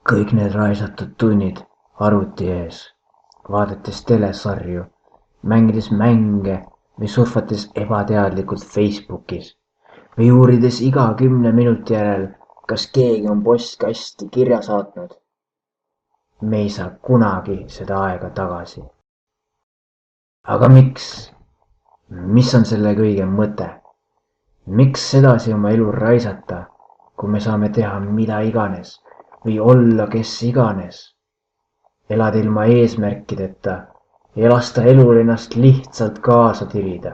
Kõik need raisatud tunnid arvuti ees, vaadates telesarju, mängides mänge või surfates ebateadlikult Facebookis või uurides iga 10 minuti järel, kas keegi on postkasti kirja saatnud. Me ei saa kunagi seda aega tagasi. Aga miks? Mis on selle kõige mõte? Miks sedasi oma elu raisata, kui me saame teha mida iganes või olla kes iganes? Elada ilma eesmärkideta ja lasta elul ennast lihtsalt kaasa tirida.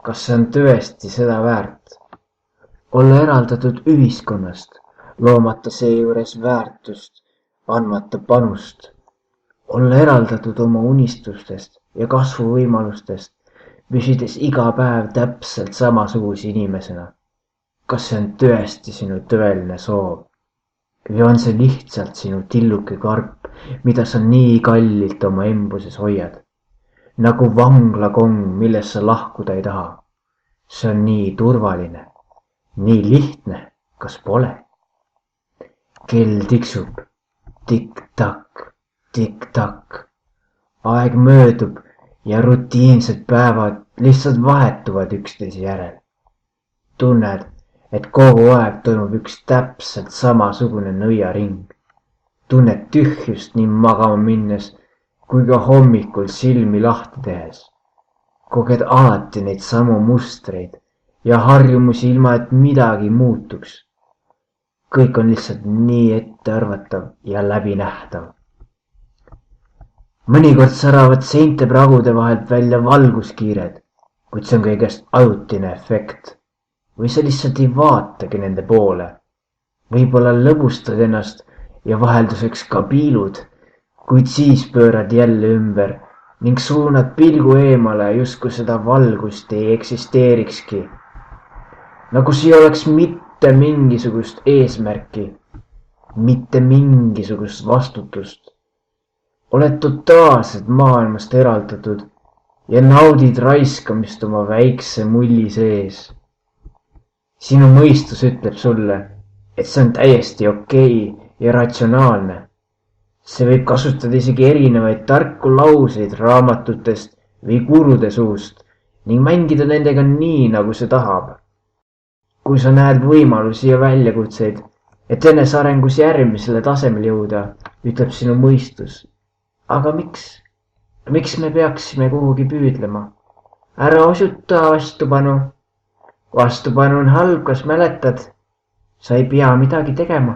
Kas see on tõesti seda väärt? Olla eraldatud ühiskonnast, loomata seejuures väärtust, andmata panust. Olla eraldatud oma unistustest ja kasvuvõimalustest, püsides iga päev täpselt samasuguse inimesena. Kas see on tõesti sinu tõeline soov? Või on see lihtsalt sinu tilluke karp, mida sa nii kallilt oma embuses hoiad? Nagu vanglakong, millest sa lahkuda ei taha. See on nii turvaline, nii lihtne, kas pole? Kell tiksub, tikk-takk, tikk-takk. Aeg möödub ja rutiinsed päevad lihtsalt vahetuvad üksteise järel. Tunned, et kogu aeg toimub üks täpselt samasugune nõiaring. Tunned tühjust nii magama minnes kui ka hommikul silmi lahti tehes. Koged alati neid samu mustreid ja harjumusi ilma, et midagi muutuks. Kõik on lihtsalt nii ettearvatav ja läbinähtav. Mõnikord säravad seinte pragude vahelt välja valguskiired, kuid see on kõigest ajutine efekt. Või sa lihtsalt ei vaatagi nende poole. Võib-olla lõbustad ennast ja vahelduseks ka piilud, kuid siis pöörad jälle ümber ning suunad pilgu eemale, justkui seda valgust ei eksisteerikski. Nagu siin oleks mitte mingisugust eesmärki, mitte mingisugust vastutust. Oled totaalselt maailmast eraldatud ja naudid raiskamist oma väikse mulli sees. Sinu mõistus ütleb sulle, et see on täiesti okei ja ratsionaalne. See võib kasutada isegi erinevaid tarku lauseid raamatutest või gurude suust ning mängida nendega nii, nagu see tahab. Kui sa näed võimalusi ja väljakutseid, et enesearengus järgmisele tasemele jõuda, ütleb sinu mõistus. Aga miks? Miks me peaksime kuhugi püüdlema? Ära osuta vastupanu. Vastupanu on halb, kas mäletad? Sa ei pea midagi tegema.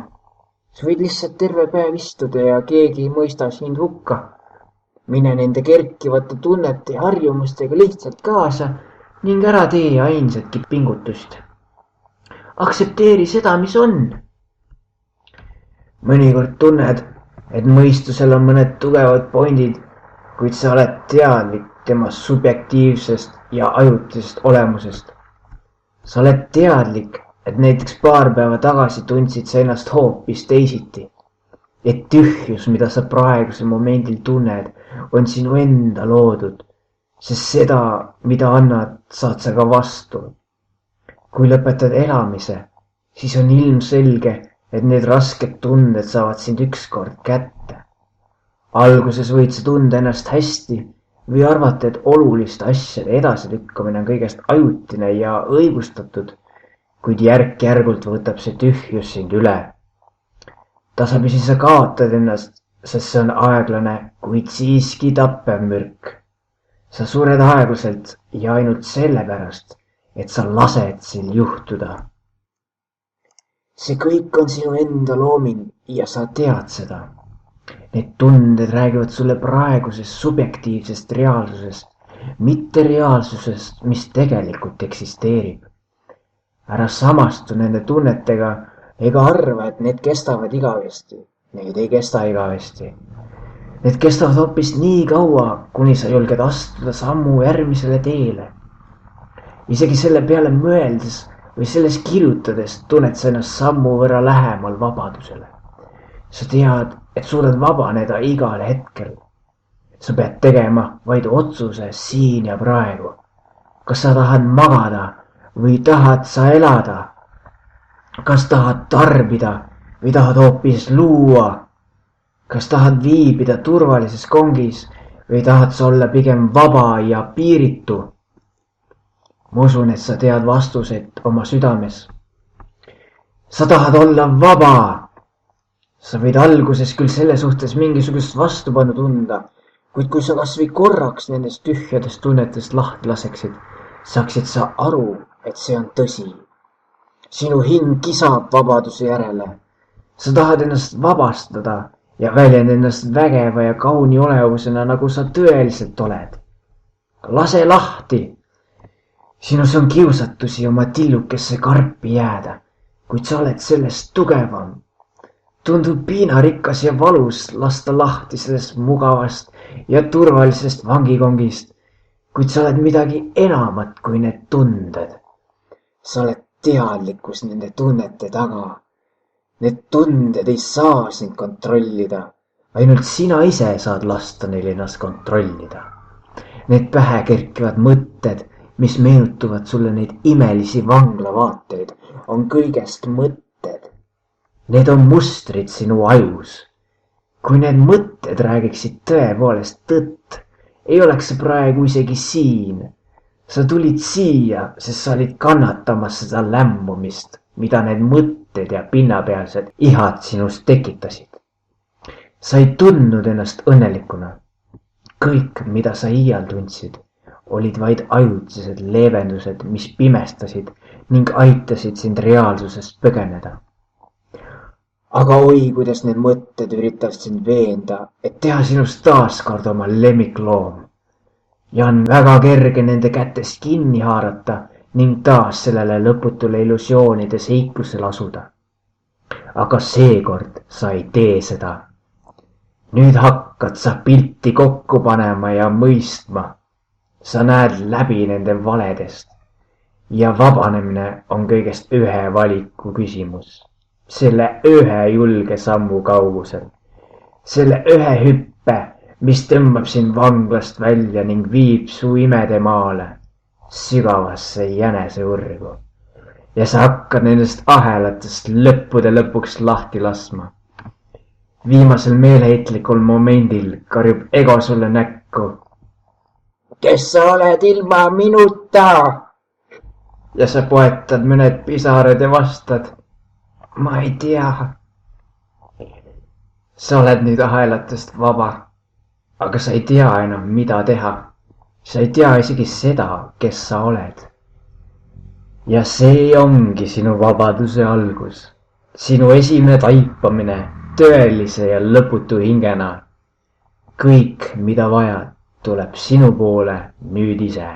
Sa võid lihtsalt terve päev istuda ja keegi ei mõista sind hukka. Mine nende kerkivate tunnete ja harjumustega lihtsalt kaasa ning ära tee ainsatki pingutust. Aktsepteeri seda, mis on. Mõnikord tunned, et mõistusel on mõned tugevad pointid, kuid sa oled teadlik tema subjektiivsest ja ajutisest olemusest. Sa oled teadlik, et näiteks paar päeva tagasi tundsid sa ennast hoopis teisiti. Et tühjus, mida sa praegusel momendil tunned, on sinu enda loodud, sest seda, mida annad, saad sa ka vastu. Kui lõpetad elamise, siis on ilmselge, et need rasked tunded saavad sind ükskord kätte. Alguses võid sa tunda ennast hästi või arvata, et oluliste asjade edasilükkamine on kõigest ajutine ja õigustatud, kuid järk-järgult võtab see tühjus sind üle. Tasapisi sa kaotad ennast, sest see on aeglane, kuid siiski tappev mürk. Sa sured aeglaselt ja ainult sellepärast, et sa lased sil juhtuda. See kõik on sinu enda looming ja sa tead seda. Need tunded räägivad sulle praegusest subjektiivsest reaalsusest, mitte reaalsusest, mis tegelikult eksisteerib. Ära samastu nende tunnetega ega arva, et need kestavad igavesti. Need ei kesta igavesti. Need kestavad hoopis nii kaua, kuni sa julged astuda sammu järgmisele teele. Isegi selle peale mõeldes või selles kirjutades tunned sa ennast sammu võrra lähemal vabadusele. Sa tead, et suudad vabaneda igal hetkel. Sa pead tegema vaid otsuse siin ja praegu. Kas sa tahad magada või tahad sa elada? Kas tahad tarbida või tahad hoopis luua? Kas tahad viibida turvalises kongis või tahad sa olla pigem vaba ja piiritu? Ma usun, et sa tead vastuseid oma südames. Sa tahad olla vaba. Sa võid alguses küll selle suhtes mingisugust vastupanu tunda, kuid kui sa kas või korraks nendest tühjadest tunnetest lahti laseksid, saaksid sa aru, et see on tõsi. Sinu hing kisab vabaduse järele. Sa tahad ennast vabastada ja väljend ennast vägeva ja kauni olevusena, nagu sa tõeliselt oled. Lase lahti. Sinus on kiusatusi oma tillukesse karpi jääda, kuid sa oled sellest tugevam. Tundub piinarikkas ja valus lasta lahti sellest mugavast ja turvalisest vangikongist, kuid sa oled midagi enamat kui need tunded. Sa oled teadlikkus nende tunnete taga. Need tunded ei saa sind kontrollida. Ainult sina ise saad lasta neil ennast kontrollida. Need pähe kerkivad mõtted, mis meenutuvad sulle neid imelisi vanglavaateid, on kõigest mõtted. Need on mustrid sinu ajus. Kui need mõtted räägiksid tõepoolest tõtt, ei oleks sa praegu isegi siin. Sa tulid siia, sest sa olid kannatamas seda lämmumist, mida need mõtted ja pinnapealsed ihad sinust tekitasid. Sa ei tundnud ennast õnnelikuna. Kõik, mida sa iial tundsid, olid vaid ajutised leevendused, mis pimestasid ning aitasid sind reaalsusest põgeneda. Aga oi, kuidas need mõtted üritavad sind veenda, et teha sinust taaskord oma lemmikloom. Ja on väga kerge nende kätest kinni haarata ning taas sellele lõputule illusioonide seiklusel asuda. Aga seekord sa ei tee seda. Nüüd hakkad sa pilti kokku panema ja mõistma. Sa näed läbi nende valedest. Ja vabanemine on kõigest ühe valiku küsimus. Selle ühe julge sammu kaugusel. Selle ühe hüppe, mis tõmbab sind vanglast välja ning viib su imede maale, sügavasse jäneseurgu. Ja sa hakkad nendest ahelatest lõppude lõpuks lahti laskma. Viimasel meeleheitlikul momendil karjub ego sulle näkku. Kes sa oled ilma minuta? Ja sa poetad mõned pisarad ja vastad. Ma ei tea. Sa oled nüüd ahelatest vaba, aga sa ei tea enam, mida teha. Sa ei tea isegi seda, kes sa oled. Ja see ongi sinu vabaduse algus. Sinu esimene taipamine tõelise ja lõputu hingena. Kõik, mida vajad, tuleb sinu poole nüüd ise.